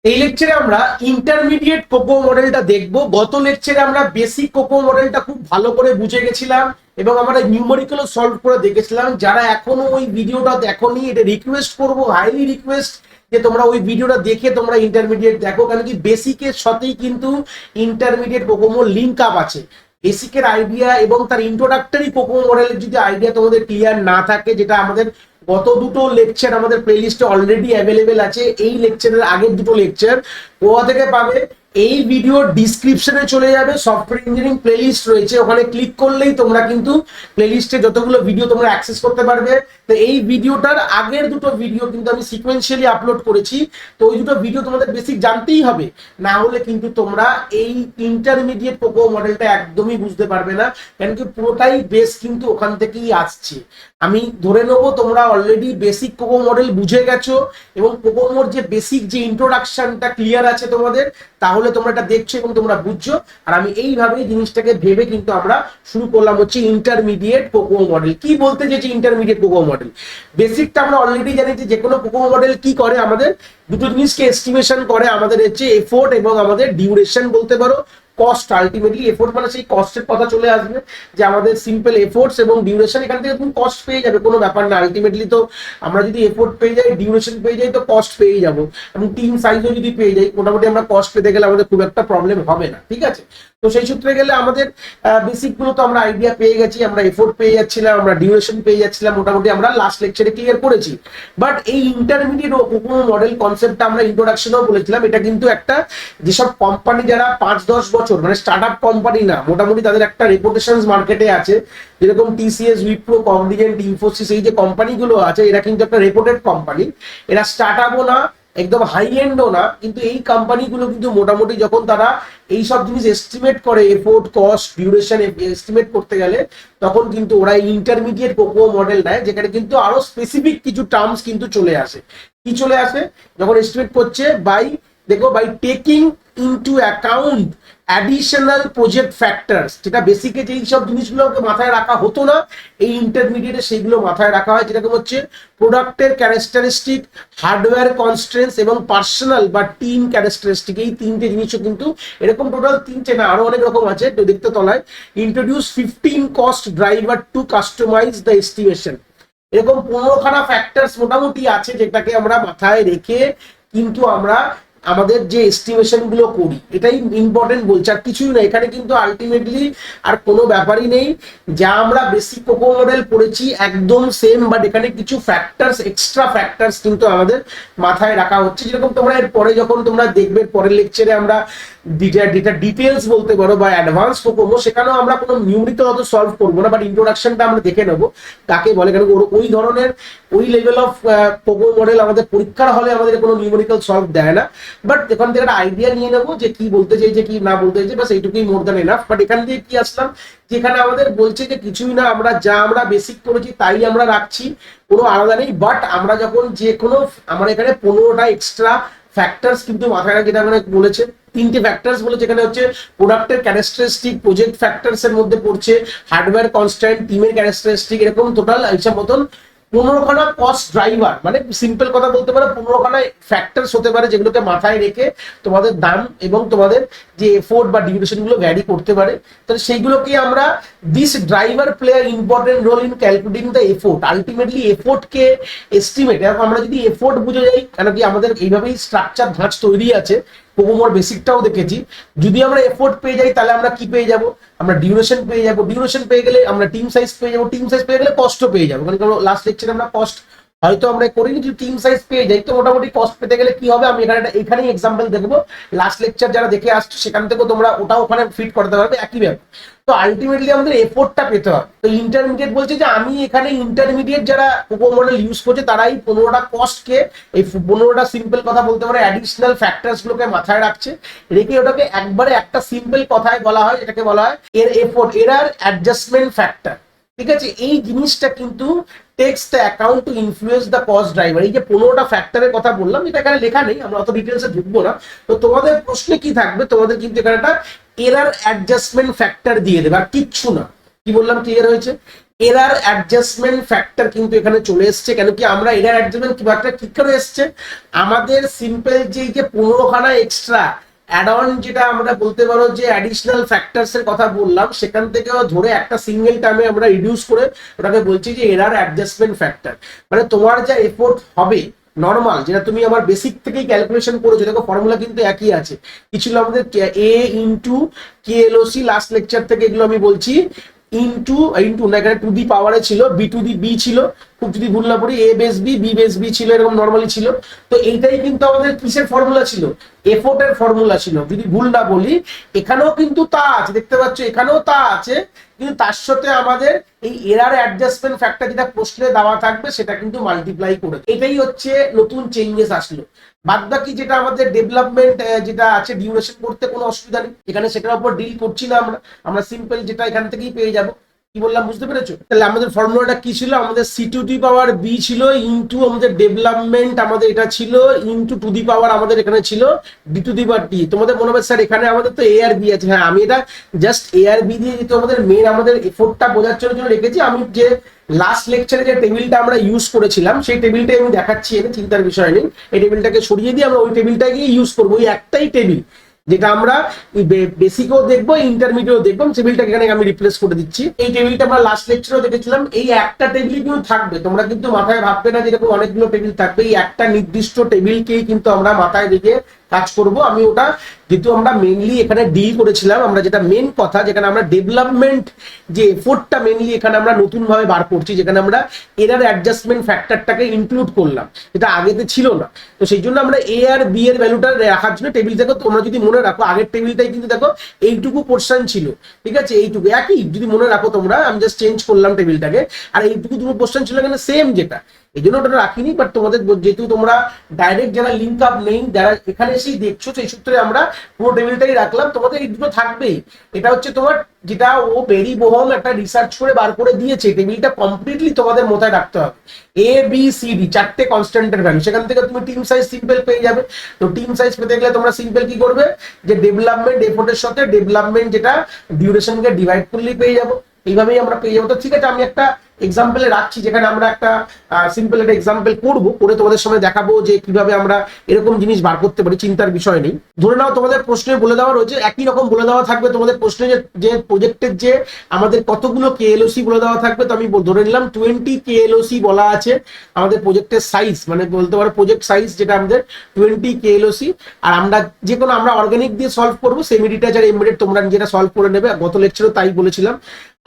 এই লেকচারে আমরা ইন্টারমিডিয়েট কোকো মডেলটা দেখব। গত লেকচারে আমরা বেসিক কোকো মডেলটা খুব ভালো করে বুঝে গেছিলাম এবং আমরা নিউমেরিক্যালও সলভ করে দেখেছিলাম। যারা এখনো ওই ভিডিওটা দেখোনি, এটা রিকোয়েস্ট করবো, হাইলি রিকোয়েস্ট যে তোমরা ওই ভিডিওটা দেখে তোমরা ইন্টারমিডিয়েট দেখো, কারণ কি বেসিকের সাথেই কিন্তু ইন্টারমিডিয়েট কোকোমো লিঙ্ক আপ আছে। বেসিকের আইডিয়া এবং তার ইন্ট্রোডাক্টরি কোকোমো মডেলের যদি আইডিয়া তোমাদের ক্লিয়ার না থাকে, যেটা আমাদের গত দুটো লেকচার আমাদের প্লেলিস্টে অলরেডি অ্যাভেলেবেল আছে, এই লেকচারের আগের দুটো লেকচার কোথা থেকে পাবে? এই ভিডিওর ডিসক্রিপশনে চলে যাবে, সফটওয়্যার ইঞ্জিনিয়ারিং প্লেলিস্ট রয়েছে, ওখানে ক্লিক করলেই তোমরা কিন্তু প্লেলিস্টে যতগুলো ভিডিও তোমরা অ্যাক্সেস করতে পারবে। তো এই ভিডিওটার আগের দুটো ভিডিও কিন্তু আমি সিকোয়েন্সিয়ালি আপলোড করেছি, তো ওই দুটো ভিডিও তোমাদের বেসিক জানতেই হবে, না হলে কিন্তু তোমরা এই ইন্টারমিডিয়েট কোকো মডেলটা একদমই বুঝতে পারবে না, কারণ কি পুরোটাই বেস কিন্তু ওখান থেকেই আসছে। আমি ধরে নেবো তোমরা অলরেডি বেসিক কোকো মডেল বুঝে গেছো এবং কোকোমোর যে বেসিক যে ইন্ট্রোডাকশনটা ক্লিয়ার আছে তোমাদের, তাহলে তোমরা এটা দেখছো এবং তোমরা বুঝছো। আর আমি এইভাবেই জিনিসটাকে ভেবে কিন্তু আমরা শুরু করলাম হচ্ছে ইন্টারমিডিয়েট কোকো মডেল। কি বলতে চাইছি ইন্টারমিডিয়েট কোকো মডেল? বেসিকটা আমরা অলরেডি জানি যে কোনো কোকো মডেল কি করে, আমাদের দুটো জিনিসকে এস্টিমেশন করে, আমাদের হচ্ছে এফোর্ট এবং আমাদের ডিউরেশন বলতে পারো, কস্ট। আলটিমেটলি এফোর্ট মানে সেই কস্টের কথা চলে আসবে, যে আমাদের সিম্পল এফোর্টস এবং ডিউরেশন, এখান থেকে তুমি কস্ট পেয়ে যাবে, কোনো ব্যাপার না। আলটিমেটলি তো আমরা যদি এফোর্ট পেয়ে যাই, ডিউরেশন পেয়ে যাই, তো কস্ট পেয়ে যাবো, এবং টিম সাইজও যদি পেয়ে যাই, মোটামুটি আমরা কস্ট পেতে গেলে আমাদের খুব একটা প্রবলেম হবে না। ঠিক আছে, তো সেই সূত্রে গেলে আমাদের বেসিক গুলো তো আমরা আইডিয়া পেয়ে গেছি, আমরা এফোর্ট পেয়ে যাচ্ছিলাম, আমরা ডিউরেশন পেয়ে যাচ্ছিলাম, মোটামুটি আমরা লাস্ট লেকচারে ক্লিয়ার করেছি। বাট এই ইন্টারমিডিয়েট কোকো মডেল কনসেপ্টটা আমরা ইন্ট্রোডাকশনেও বলেছিলাম, এটা কিন্তু একটা যেসব কোম্পানি যারা 5-10 বছর মানে স্টার্ট আপ কোম্পানি না, মোটামুটি তাদের একটা রেপুটেশন মার্কেটে আছে, যেরকম টিসিএস, উইপ্রো, কগনিজেন্ট, ইনফোসিস, এই যে কোম্পানিগুলো আছে, এরা কিন্তু একটা রেপুটেড কোম্পানি। এরা স্টার্ট আপও না, একদম হাই এন্ডও না, কিন্তু এই কোম্পানিগুলো কিন্তু মোটামুটি যখন তারা এই সব জিনিস এস্টিমেট করে, এফোর্ট, কস্ট, ডিউরেশন এস্টিমেট করতে গেলে, তখন কিন্তু ওরা ইন্টারমিডিয়েট কোকো মডেল নেয়, যেখানে কিন্তু আরো স্পেসিফিক কিছু টার্মস কিন্তু চলে আসে। কি চলে আসে যখন এস্টিমেট করছে? দেখো, by taking into account additional project factors, যেটা বেসিকে যেই সব জিনিসগুলোকে মাথায় রাখা হতো না, এই ইন্টারমিডিয়েটে সেইগুলো মাথায় রাখা হয়, যেরকম হচ্ছে প্রোডাক্টের ক্যারেক্টারিস্টিক, হার্ডওয়্যার কনস্ট্রেন্টস এবং পার্সোনাল বা টিম ক্যারেক্টারিস্টিক। এই তিনটে জিনিসও কিন্তু এরকম টোটাল তিনটে না, আরো অনেক রকম আছে, তো দেখতে তলায় introduce 15 cost driver to customise the estimation. এরকম 15খানা ফ্যাক্টরস মোটামুটি আছে, যেটাকে আমরা মাথায় রেখে কিন্তু আমরা আমাদের যে এস্টিমেশন গুলো করি, এটাই ইম্পর্টেন্ট বলছে, আর কিছুই না। এখানে কিন্তু আলটিমেটলি আর কোনো ব্যাপারই নেই, যা আমরা বেসিক কোকো মডেল পড়েছি একদম সেম, বাট এখানে কিছু ফ্যাক্টরস, এক্সট্রা ফ্যাক্টরস কিন্তু আমাদের মাথায় রাখা হচ্ছে। যেরকম তোমরা এর পরে যখন তোমরা দেখবে, পরের লেকচারে আমরা যেটা ডিটেলস বলতে পারো বা অ্যাডভান্স কোকোমো, সেখানেও আমরা কোনো নিউমেরিক্যাল অত সলভ করবো না, বাট ইন্ট্রোডাকশনটা আমরা দেখে নেবো কাকে বলে, কারণ ওই ধরনের ওই লেভেল অফ কোকো মডেল আমাদের পরীক্ষার হলে আমাদের কোনো নিউমেরিক্যাল সলভ দেয় না। বাট এখান থেকে একটা আইডিয়া নিয়ে নেবো যে কি বলতে চাইছে, কি না বলতে চাইছে, বাস এইটুকুই মোর দ্যান এনাফ। বাট এখান থেকে কি আসলাম, যেখানে আমাদের বলছে যে কিছুই না, আমরা বেসিক করেছি তাই আমরা রাখছি, কোনো আলাদা নেই। বাট আমরা যখন যে কোনো, আমার এখানে 15টা এক্সট্রা ফ্যাক্টরস কিন্তু মাথায় রাখা, যেটা মানে বলেছে 3টে ফ্যাক্টরস বলেছে, এখানে হচ্ছে প্রোডাক্টের ক্যারেক্টারিস্টিক, প্রজেক্ট ফ্যাক্টরস এর মধ্যে পড়ছে, হার্ডওয়্যার কনস্ট্যান্ট, টিমের ক্যারেক্টারিস্টিক, এরকম টোটাল হিসাব মতন 15খানা কস্ট ড্রাইভার, মানে সিম্পল কথা বলতে পারো 15খানা ফ্যাক্টরস হতে পারে, যেগুলোকে মাথায় রেখে তোমাদের দাম এবং তোমাদের যে এফোর্ট বা ডিউরেশন গুলো ভ্যারি করতে পারে। তাহলে সেইগুলোকে আমরা, this driver play a important role in calculating the effort. Ultimately এফোর্টকে এস্টিমেট, আমরা যদি এফোর্ট বুঝে যাই, কেন কি আমাদের এইভাবেই স্ট্রাকচার ধাঁচ তৈরি আছে, কোকোমোর বেসিকটাও দেখেছি। যদি আমরা এফোর্ট পেয়ে যাই, তাহলে আমরা কি পেয়ে যাব? আমরা ডিউরেশন পেয়ে যাবো, ডিউরেশন পেয়ে গেলে আমরা টিম সাইজ পেয়ে যাবো, টিম সাইজ পেয়ে গেলে কষ্ট পেয়ে যাবো, কারণ লাস্ট লেকচারে আমরা কস্ট হয়তো আমরা করিনি, যদি টিম সাইজ পেয়ে যাই, তো মোটামুটি কস্ট পেতে গেলে কি হবে, আমি এখানেই এক্সাম্পল দেখবো। লাস্ট লেকচার যারা দেখে আসছো সেখান থেকেও তোমরা ওটাও ওখানে ফিট করতে পারবে, একই ব্যাপার। তো আলটিমেটলি আমাদের এফোর্টটা পেতে হবে। তো ইন্টারমিডিয়েট বলছে যে আমি এখানে ইন্টারমিডিয়েট যারা কোকো মডেল ইউজ করছে, তারাই 15টা কস্টকে, এই 15টা সিম্পল কথা বলতে পারে অ্যাডিশনাল ফ্যাক্টরস গুলোকে মাথায় রাখছে, রেখে ওটাকে একবারে একটা সিম্পল কথায় বলা হয়, এটাকে বলা হয় এর এফোর্ট, এরার অ্যাডজাস্টমেন্ট ফ্যাক্টর। ঠিক আছে, এই জিনিসটা কিন্তু text the account two influence the cost driver. এই যে 15টা ফ্যাক্টরের কথা বললাম, এটা এখানে লেখা নেই, আমরা অত ডিটেলসে ঢুকবো না। তো তোমাদের প্রশ্নে কি থাকবে, তোমাদের কিন্তু এখানে একটা এরার অ্যাডজাস্টমেন্ট ফ্যাক্টর দিয়ে দেবে, আর কিচ্ছু না। কি বললাম, ক্লিয়ার হয়েছে? এরার অ্যাডজাস্টমেন্ট ফ্যাক্টর কিন্তু এখানে চলে এসছে। কেন কি আমরা এরার অ্যাডজাস্টমেন্ট ফ্যাক্টর কি করে এসছে, আমাদের সিম্পল যে 15খানা এক্সট্রা অ্যাড অন, যেটা আমরা বলতে পারো যে অ্যাডিশনাল ফ্যাক্টরস এর কথা বললাম, সেখান থেকে ধরে একটা সিঙ্গেল টার্মে আমরা রিডিউস করে ওটাকে বলছি যে এরার অ্যাডজাস্টমেন্ট ফ্যাক্টর। মানে তোমার যা এফোর্ট হবে নর্মাল, যেটা তুমি আমার বেসিক থেকেই ক্যালকুলেশন করেছো, দেখো ফর্মুলা কিন্তু একই আছে। কি ছিল আমাদের, এ ইন্টু কেএলওসি, লাস্ট লেকচার থেকে এগুলো আমি বলছি, ইন্টু ইন্টু না, এখানে টু দি পাওয়ারে ছিল, বি টু দি বি ছিল, খুব যদি ভুল না পড়ি, A base B, B base B ছিল, এরকম নর্মালি ছিল। তো এইটাই কিন্তু আমাদের কিসের ফর্মুলা ছিল, এফোর্টের ফর্মুলা ছিল, যদি ভুল না বলি। এখানেও কিন্তু তা আছে, দেখতে পাচ্ছ এখানেও তা আছে, কিন্তু তার সাথে আমাদের এই এরার অ্যাডজাস্টমেন্ট ফ্যাক্টর যেটা প্রশ্নে দেওয়া থাকবে সেটা কিন্তু মাল্টিপ্লাই করে, এটাই হচ্ছে নতুন চেঞ্জেস আসলো। বাদ বাকি যেটা আমাদের ডেভেলপমেন্ট যেটা আছে ডিউরেশন করতে কোনো অসুবিধা নেই, এখানে সেটার উপর ডিল করছি না আমরা, আমরা সিম্পল যেটা এখান থেকেই পেয়ে যাবো। কি বললাম বুঝতে পেরেছো? তাহলে আমাদের ফর্মুলাটা কি ছিল, আমাদের C to the power B ছিল, ইন্টু আমাদের ডেভেলপমেন্ট আমাদের এটা ছিল, ইন্টু টু দি পাওয়ার আমাদের এখানে ছিল ডি টু দি পাওয়ার টি। তোমাদের মনে হবে স্যার এখানে আমাদের তো এ আর বি আছে, হ্যাঁ আমি এটা জাস্ট এ আর বি দিয়ে যেহেতু আমাদের মেন আমাদের এফোর্টটা বোঝার জন্য রেখেছি। আমি যে লাস্ট লেকচারে যে টেবিলটা আমরা ইউজ করেছিলাম সেই টেবিলটাই আমি দেখাচ্ছি, এনে চিন্তার বিষয় নেই। এই টেবিলটাকে সরিয়ে দিয়ে আমরা ওই টেবিলটাকে ইউজ করবো, ওই একটাই টেবিল যেটা আমরা বেসিকও দেখবো, ইন্টারমিডিয়েটও দেখবো। টেবিলটাকে এখানে আমি রিপ্লেস করে দিচ্ছি। এই টেবিলটা আমরা লাস্ট লেকচারেও দেখেছিলাম। এই একটা টেবিলই কিন্তু থাকবে, তোমরা কিন্তু মাথায় ভাববে না যেরকম অনেকগুলো টেবিল থাকবে। এই একটা নির্দিষ্ট টেবিলকেই কিন্তু আমরা মাথায় রেখে কাজ করব। আমি ওটা যেহেতু আমরা মেনলি এখানে ডিল করেছিলাম, আমরা যেটা মেন কথা, যেখানে আমরা ডেভেলপমেন্ট যে এফোর্টটা মেনলি এখানে আমরা নতুন ভাবে বার করছি, যেখানে আমরা এরার অ্যাডজাস্টমেন্ট ফ্যাক্টরটাকে ইনক্লুড করলাম, যেটা আগেতে ছিল না। তো সেই জন্য আমরা এ আর বি এর ভ্যালুটা রাখার জন্য টেবিল, দেখো তোমরা যদি মনে রাখো আগের টেবিলটাই কিন্তু দেখো এইটুকু পোর্শন ছিল, ঠিক আছে, এইটুকু একই যদি মনে রাখো তোমরা, আমি জাস্ট চেঞ্জ করলাম টেবিলটাকে, আর এইটুকু দুটো পোর্শন ছিল এখানে সেম, যেটা এই জন্য ওটা রাখিনি। বাট তোমাদের যেহেতু তোমরা ডাইরেক্ট যারা লিঙ্ক আপ নেই, যারা এখানে এসেই দেখছো, সেই সূত্রে আমরা পুরো টেবিলটাই রাখলাম। তোমাদের এই দুটো থাকবেই, এটা হচ্ছে তোমার যেটা ও বেরি বোহম একটা রিসার্চ করে বার করে দিয়েছে। টেবিলটা কমপ্লিটলি তোমাদের মাথায় রাখতে হবে, এ বি সি ডি চারটে কনস্ট্যান্টের ভ্যালু, সেখান থেকে তুমি টিম সাইজ সিম্পল পেয়ে যাবে। তো টিম সাইজ পেতে গেলে তোমরা সিম্পল কি করবে, যে ডেভেলপমেন্ট এফোর্টের সাথে ডেভেলপমেন্ট যেটা ডিউরেশনকে ডিভাইড করলেই পেয়ে যাবো। এইভাবেই আমরা পেয়ে যাবো। তো ঠিক আছে, আমি একটা এক্সাম্পলে রাখছি, যেখানে আমরা একটা সিম্পল একটা এক্সাম্পল করবো, করে তোমাদের সামনে দেখাবো যে কিভাবে আমরা এরকম জিনিস বার করতে পারি। চিন্তার বিষয় নেই। ধরে নাও তোমাদের প্রশ্নে বলে দেওয়া রয়েছে, একই রকম বলে দেওয়া থাকবে তোমাদের প্রশ্নে যে প্রজেক্টের যে আমাদের কতগুলো কেএলওসি বলে দেওয়া থাকবে। তো আমি ধরে নিলাম 20 কেএলওসি বলা আছে আমাদের প্রজেক্টের সাইজ, মানে বলতে পারো প্রজেক্ট সাইজ যেটা আমাদের 20 কেএলওসি। আর আমরা যে কোনো আমরা অর্গানিক দিয়ে সলভ করবো, সেমি ডিটাচ আর এমবেডেড তোমরা নিজেরা সলভ করে নেবে, গত লেকচারেও তাই বলেছিলাম।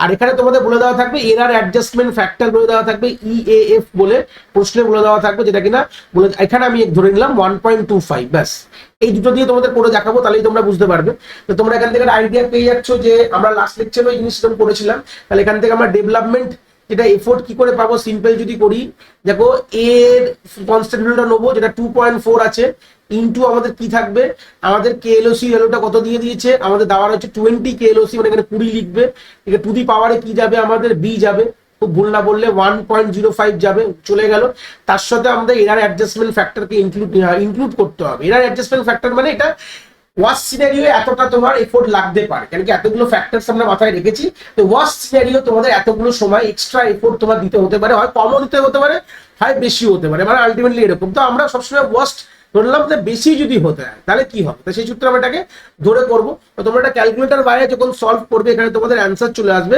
আর এখানে তোমাদের বলে দেওয়া থাকবে এরার অ্যাডজাস্টমেন্ট ফ্যাক্টর বলে দেওয়া থাকবে, ইএএফ বলে প্রশ্নে বলে দেওয়া থাকবে, যেটা কিনা বলে এখানে আমি ধরে নিলাম 1.25। ব্যাস এই দুটো দিয়ে তোমাদের করে দেখাবো, তাহলেই তোমরা বুঝতে পারবে। তো তোমরা এখান থেকে আইডিয়া পেয়ে যাচ্ছ যে আমরা লাস্ট লেকচারে ওই জিনিসটা করেছিলাম। তাহলে এখান থেকে আমরা ডেভেলপমেন্ট যেটা এফোর্ট কি করে পাবো, সিম্পল যদি করি, দেখো এর কনস্ট্যান্ট ভ্যালুটা নেবো যেটা 2.4 আছে, ইনটু আমাদের কি থাকবে, আমাদের কেএলওসি ভ্যালুটা কত দিয়ে দিয়েছে, আমাদের দেওয়া হচ্ছে 20 কেএলওসি, মানে এখানে 20 লিখবে। ঠিক আছে, টু দি পাওয়ারে কি যাবে, আমাদের বি যাবে, খুব ভুল না বললে 1.05 যাবে, চলে গেল। তার সাথে আমাদের এরার অ্যাডজাস্টমেন্ট ফ্যাক্টরকে ইনক্লুড করতে হবে। এরার অ্যাডজাস্টমেন্ট ফ্যাক্টর মানে এটা ওয়ার্স্ট সিনারিও এতটা তোমার এফোর্ট লাগতে পারে, কারণ কি এতগুলো ফ্যাক্টরস আমরা মাথায় রেখেছি। তো ওয়ার্স্ট সিনারিও তোমাদের এতগুলো সময় এক্সট্রা এফোর্ট তোমার দিতে হতে পারে, হয় কমও দিতে হতে পারে, হয় বেশিও হতে পারে, মানে আলটিমেটলি এরকম। তো আমরা সবসময় ওয়ার্স্ট ধরলাম যে বেশি যদি হতে হয় তাহলে কি হবে, তো সেই সূত্রে আমরা এটাকে ধরে করবো। তো তোমরা একটা ক্যালকুলেটার বাইরে যখন সলভ করবে, এখানে তোমাদের অ্যান্সার চলে আসবে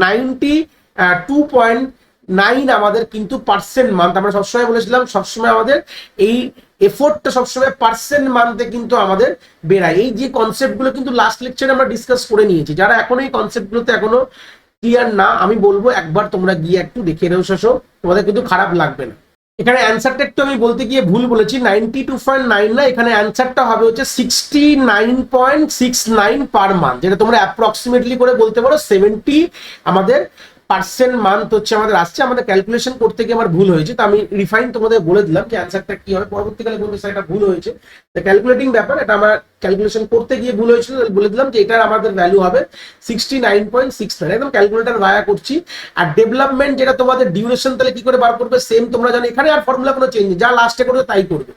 92.9 আমাদের কিন্তু পার্সেন্ট মান্থ। আমরা সবসময় বলেছিলাম সবসময় আমাদের এই এফোর্টটা সবসময় পার্সেন্ট মান্থে কিন্তু আমাদের বেড়ায়। এই যে কনসেপ্টগুলো কিন্তু লাস্ট লেকচারে আমরা ডিসকাস করে নিয়েছি। যারা এখন এই কনসেপ্টগুলোতে এখনো ক্লিয়ার না, আমি বলবো একবার তোমরা গিয়ে একটু দেখে নেও, শেষো তোমাদের কিন্তু খারাপ লাগবে না। এখানে অ্যান্সারটা একটু আমি বলতে গিয়ে ভুল বলেছি, 92.9 না, এখানে অ্যান্সারটা হবে হচ্ছে 69.69 পার মান্থ, যেটা তোমরা অ্যাপ্রক্সিমেটলি করে বলতে পারো 70 আমাদের পার্সেন্ট মান্থ হচ্ছে আমাদের আসছে। আমাদের ক্যালকুলেশন করতে গিয়ে আমার ভুল হয়েছে, তো আমি রিফাইন তোমাদের বলে দিলাম যে অ্যান্সারটা কি হবে। পরবর্তীকালে বলতে এটা ভুল হয়েছে, ক্যালকুলেটিং ব্যাপার, এটা আমার ক্যালকুলেশন করতে গিয়ে ভুল হয়েছিল, বলে দিলাম যে এটার আমাদের ভ্যালু হবে 69.69, একদম ক্যালকুলেটার ভায়া করছি। আর ডেভেলপমেন্ট যেটা তোমাদের ডিউরেশন, তাহলে কি করে বার করবে, সেম তোমরা জানো, এখানে আর ফর্মুলা কোনো চেঞ্জ, যা লাস্টে করবে তাই করবে।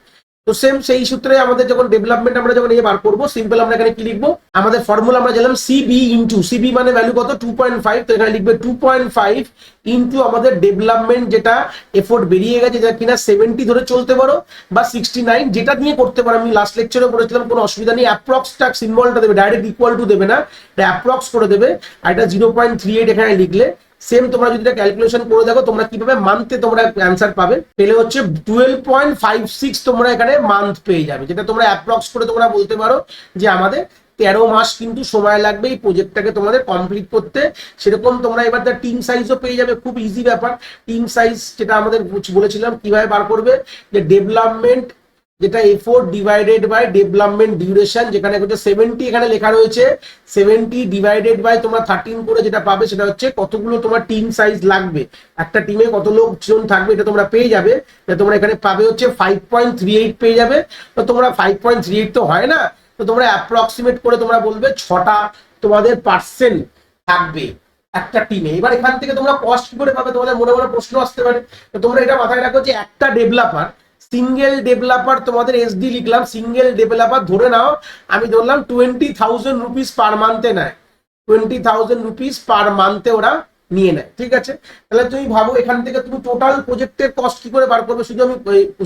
তো সেম সেই সূত্রে আমাদের যখন ডেভেলপমেন্ট আমরা যখন বার করবো, সিম্পল আমরা এখানে কি লিখবো, আমাদের ফর্মুলা আমরা জানলাম সিবি ইন্টু, সিবি মানে ভ্যালু কত 2.5, তো এখানে লিখবে 2.5 ইন্টু আমাদের ডেভেলপমেন্ট যেটা এফোর্ট বেরিয়ে গেছে, যেটা কিনা 70 ধরে চলতে পারো বা 69, যেটা নিয়ে করতে পারো। আমি লাস্ট লেকচারে বলেছিলাম কোনো অসুবিধা নেই, অ্যাপ্রক্স টাক সিম্বলটা দেবে, ডাইরেক্ট ইকুয়াল টু দেবে না, এটা অ্যাপ্রক্স করে দেবে। আর এটা 0.38 এখানে লিখলে সেম তোমরা যদি ক্যালকুলেশন করে দেখো তোমরা কি পাবে, মান্থে তোমরা অ্যান্সার পাবে, পেলে হচ্ছে 12.56 তোমরা এখানে মান্থ পেয়ে যাবে, যেটা তোমরা অ্যাপ্রক্স করে তোমরা বলতে পারো যে আমাদের 13 মাস কিন্তু সময় লাগবে এই প্রজেক্টটাকে তোমাদের কমপ্লিট করতে। সেরকম তোমরা এবার তার টিম সাইজও পেয়ে যাবে, খুব ইজি ব্যাপার। টিম সাইজ যেটা আমাদের বলেছিলাম কিভাবে বার করবে, যে ডেভেলপমেন্ট যেটা effort divided by development duration, যেখানে হচ্ছে 70 এখানে লেখা রয়েছে, 70 ডিভাইডেড বাই তোমরা 13 করে যেটা পাবে সেটা হচ্ছে কতগুলো তোমার টিম সাইজ লাগবে, একটা টিমে কত লোকজন থাকবে এটা তোমরা পেয়ে যাবে। তোমরা এখানে পাবে হচ্ছে 5.38 পেয়ে যাবে। তো তোমরা 5.38 তো হয় না, তো তোমরা অ্যাপ্রক্সিমেট করে তোমরা বলবে 6টা তোমাদের পার্সেন্ট থাকবে একটা টিমে। এবার এখান থেকে তোমরা কস্ট কি করে পাবে, তোমাদের মনে মনে প্রশ্ন আসতে পারে। তো তোমরা এটা মাথায় রাখো যে একটা ডেভেলপার, সিঙ্গেল ডেভেলপার তোমাদের এসডি লিখলাম, সিঙ্গেল ডেভেলপার ধরে নাও আমি ধরলাম 20,000 রুপিস পার মান্থে নেয়, 20,000 রুপিস পার মান্থে ওরা নিয়ে নেয়, ঠিক আছে। তাহলে তুমি ভাবো এখান থেকে তুমি টোটাল প্রজেক্টের কস্ট কি করে বার করবে,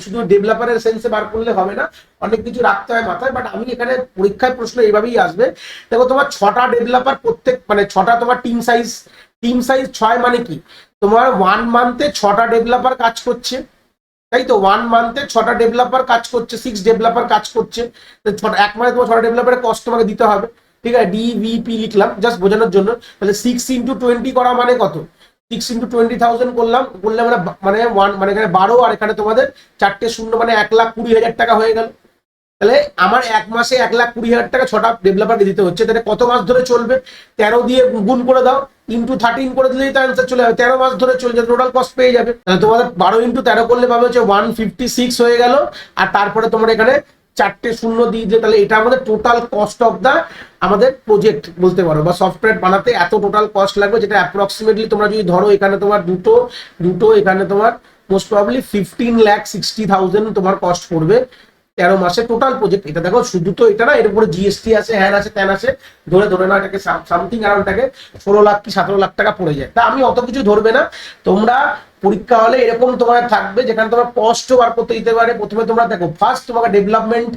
শুধু ডেভেলপারের সেন্সে বার করলে হবে না, অনেক কিছু রাখতে হয় মাথায়। বাট আমি এখানে পরীক্ষায় প্রশ্ন এইভাবেই আসবে। দেখো তোমার 6টা ডেভেলপার, প্রত্যেক মানে 6টা তোমার টিম সাইজ 6 মানে কি, তোমার 1 মান্থে 6টা ডেভেলপার কাজ করছে, তাই তো 1 মান্থে 6টা ডেভেলপার কাজ করছে, 6 ডেভেলপার কাজ করছে। এক মাসে তোমার 6টা ডেভেলপারের কস্ট তোমাকে দিতে হবে, ঠিক আছে। ডিভিপি লিখলাম জাস্ট বোঝানোর জন্য। তাহলে 6 ইন্টু 20 করা মানে কত, 6 ইন্টু 20,000 করলে আমরা মানে 1 মানে এখানে 12 আর এখানে তোমাদের 4টে শূন্য মানে 1,20,000 টাকা হয়ে গেল। তাহলে আমার এক মাসে 1,20,000 টাকা 6টা ডেভেলপারকে দিতে হচ্ছে। তাহলে কত মাস ধরে চলবে, 13 দিয়ে গুণ করে দাও, ইন্টু 13 করে দিলেই তো অ্যান্সার চলে যাবে, 13 মাস ধরে চলে যাবে, টোটাল কস্ট পেয়ে যাবে। তাহলে তোমাদের 12 ইন্টু 13 করলে পাবে হচ্ছে 156 হয়ে গেল। আর তারপরে তোমরা এখানে 4টে শূন্য দিয়ে দিলে, তাহলে এটা আমাদের টোটাল কস্ট অফ দা আমাদের প্রজেক্ট বলতে পারো, বা সফটওয়্যার বানাতে এত টোটাল কস্ট লাগবে, যেটা অ্যাপ্রক্সিমেটলি তোমরা যদি ধরো এখানে তোমার দুটো এখানে তোমার মোস্ট প্রবাবলি 15,60,000 তোমার কস্ট পড়বে 13 মাসে টোটাল প্রজেক্ট। এটা দেখো শুধু তো এটা না, এর উপরে জিএসটি আছে, হ্যান আছে, ত্যান আছে, ধরে না এটাকে সামথিং অ্যারাউন্ড এটাকে 16 লাখ কি 17 লাখ টাকা পড়ে যায়। তা আমি অত কিছু ধরবে না, তোমরা পরীক্ষা হলে এরকম তোমার থাকবে যেখানে তোমার কস্টও বার করতে দিতে পারে। প্রথমে তোমরা দেখো ফার্স্ট তোমাকে ডেভেলপমেন্ট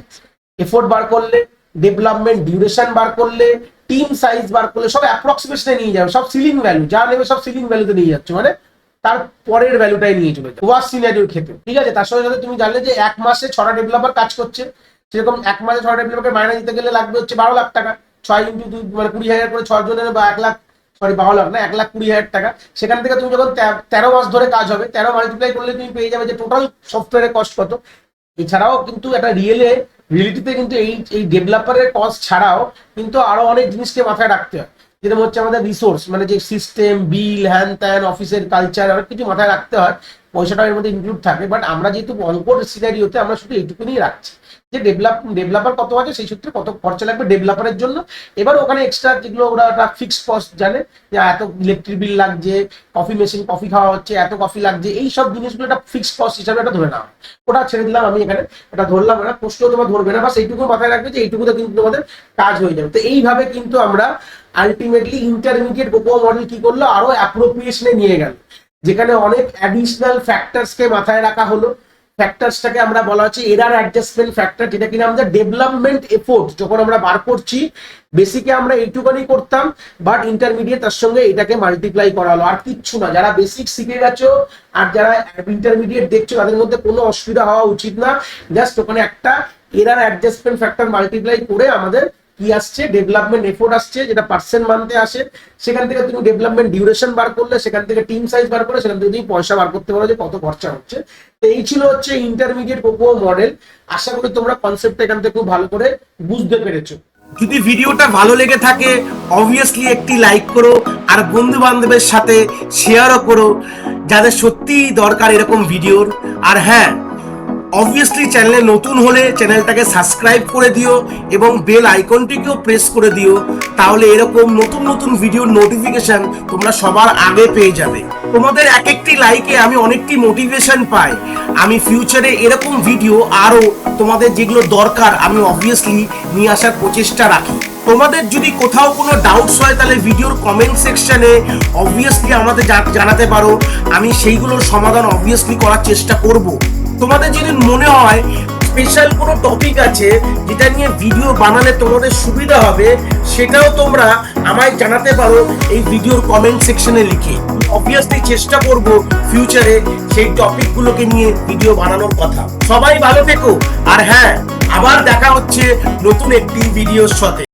এফোর্ট বার করলে, ডেভেলপমেন্ট ডিউরেশন বার করলে, টিম সাইজ বার করলে, সব অ্যাপ্রক্সিমেশনে নিয়ে যাবে, সব সিলিং ভ্যালু যা নেবে সব সিলিং ভ্যালুতে নিয়ে যাচ্ছে, মানে তার পরের ভ্যালুটাই নিয়ে চলে যাবে ওয়ার্স্ট সিনারিওর ক্ষেত্রে, ঠিক আছে। তার সঙ্গে সাথে তুমি জানলে যে এক মাসে 6টা ডেভেলপার কাজ করছে, সেরকম এক মাসে 6টা ডেভেলপারকে মাইনে দিতে গেলে লাগবে হচ্ছে 12 লাখ টাকা, 6 ইন্টু 2 মানে 20,000 করে 6 জনের, বা 1 লাখ, সরি 12 লাখ না 1,20,000 টাকা। সেখান থেকে তুমি যখন 13 মাস ধরে কাজ হবে, 13 মাল্টিপ্লাই করলে তুমি পেয়ে যাবে যে টোটাল সফটওয়্যারের কস্ট কত। এছাড়াও কিন্তু একটা রিয়েলিটিতে কিন্তু এই ডেভেলপারের কস্ট ছাড়াও কিন্তু আরো অনেক জিনিসকে মাথায় রাখতে হয়, যেরকম হচ্ছে আমাদের রিসোর্স, মানে যে সিস্টেম, বিল, হ্যান ত্যান, অফিসের কালচার, অনেক কিছু মাথায় রাখতে হয়, পয়সাটা এর মধ্যে ইনক্লুড থাকে। বাট আমরা যেহেতু অঙ্কর সিনারিওতে আমরা শুধু এইটুকুনি রাখছি যে ডেভেলপার কত আছে, সেই সূত্রে কত খরচা লাগবে ডেভেলপারের জন্য। এবার ওখানে এক্সট্রা যেগুলো ওরা একটা ফিক্সড কস্ট জানে, যে এত ইলেকট্রিক বিল লাগছে, কফি মেশিন কফি খাওয়া হচ্ছে, এত কফি লাগছে, এই সব জিনিসগুলো একটা ফিক্সড কস্ট হিসাবে এটা ধরে নেওয়া, ওটা ছেড়ে দিলাম আমি এখানে, এটা ধরলাম না, প্রশ্ন তোমার ধরবে না, বাস এইটুকু মাথায় রাখবে যে এইটুকুতে কিন্তু তোমাদের কাজ হয়ে যাবে। তো এইভাবে কিন্তু আমরা আলটিমেটলি ইন্টারমিডিয়েট কোকো মডেল কি করলো, আরো অ্যাপ্রোপ্রিয়েশনে নিয়ে গেল, যেখানে অনেক অ্যাডিশনাল ফ্যাক্টরসকে মাথায় রাখা হলো। ফ্যাক্টরসটাকে আমরা বলা হচ্ছে এরার অ্যাডজাস্টমেন্ট ফ্যাক্টর, যেটা কিনা আমাদের ডেভেলপমেন্ট এফোর্ট যখন আমরা বার করছি, বেসিকে আমরা এইটুকুনি করতাম, বাট ইন্টারমিডিয়েট তার সঙ্গে এটাকে মাল্টিপ্লাই করা হলো, আর কিচ্ছু না। যারা বেসিক শিখে গেছো আর যারা ইন্টারমিডিয়েট দেখছো তাদের মধ্যে কোনো অসুবিধা হওয়া উচিত না, জাস্ট ওখানে একটা এরার অ্যাডজাস্টমেন্ট ফ্যাক্টর মাল্টিপ্লাই করে আমাদের কি আসছে, ডেভেলপমেন্ট এফোর্ট আসছে, যেটা পার্সেন্ট মানতে আসে। সেখান থেকে তুমি ডেভেলপমেন্ট ডিউরেশন বার করলে, সেখান থেকে টিম সাইজ বার করলে, সেখান থেকে তুমি পয়সা বার করতে পারো যে কত খরচা হচ্ছে। তো এই ছিল হচ্ছে ইন্টারমিডিয়েট কোকো মডেল। আশা করি তোমরা কনসেপ্টটা এখান থেকে খুব ভালো করে বুঝতে পেরেছো। যদি ভিডিওটা ভালো লেগে থাকে অবভিয়াসলি একটি লাইক করো, আর বন্ধু বান্ধবের সাথে শেয়ারও করো যাদের সত্যিই দরকার এরকম ভিডিওর। আর হ্যাঁ, অবভিয়াসলি চ্যানেলে নতুন হলে চ্যানেলটাকে সাবস্ক্রাইব করে দিও এবং বেল আইকনটিকেও প্রেস করে দিও, তাহলে এরকম নতুন নতুন ভিডিওর নোটিফিকেশন তোমরা সবার আগে পেয়ে যাবে। তোমাদের এক একটি লাইকে আমি অনেকটি মোটিভেশন পাই, আমি ফিউচারে এরকম ভিডিও আরো তোমাদের যেগুলো দরকার আমি অবভিয়াসলি নিয়ে আসার প্রচেষ্টা রাখি। তোমাদের যদি কোথাও কোনো ডাউটস হয় তাহলে ভিডিওর কমেন্ট সেকশনে অবভিয়াসলি আমাদের জানাতে পারো, আমি সেইগুলোর সমাধান অবভিয়াসলি করার চেষ্টা করব। তোমাদের যদি মনে হয় স্পেশাল কোনো টপিক আছে যেটা নিয়ে ভিডিও বানালে তোমাদের সুবিধা হবে, সেটাও তোমরা আমায় জানাতে পারো এই ভিডিওর কমেন্ট সেকশনে লিখে। অবভিয়াসলি চেষ্টা করব ফিউচারে সেই টপিকগুলোকে নিয়ে ভিডিও বানানোর কথা। সবাই ভালো থেকো, আর হ্যাঁ, আবার দেখা হচ্ছে নতুন একটি ভিডিওর সাথে।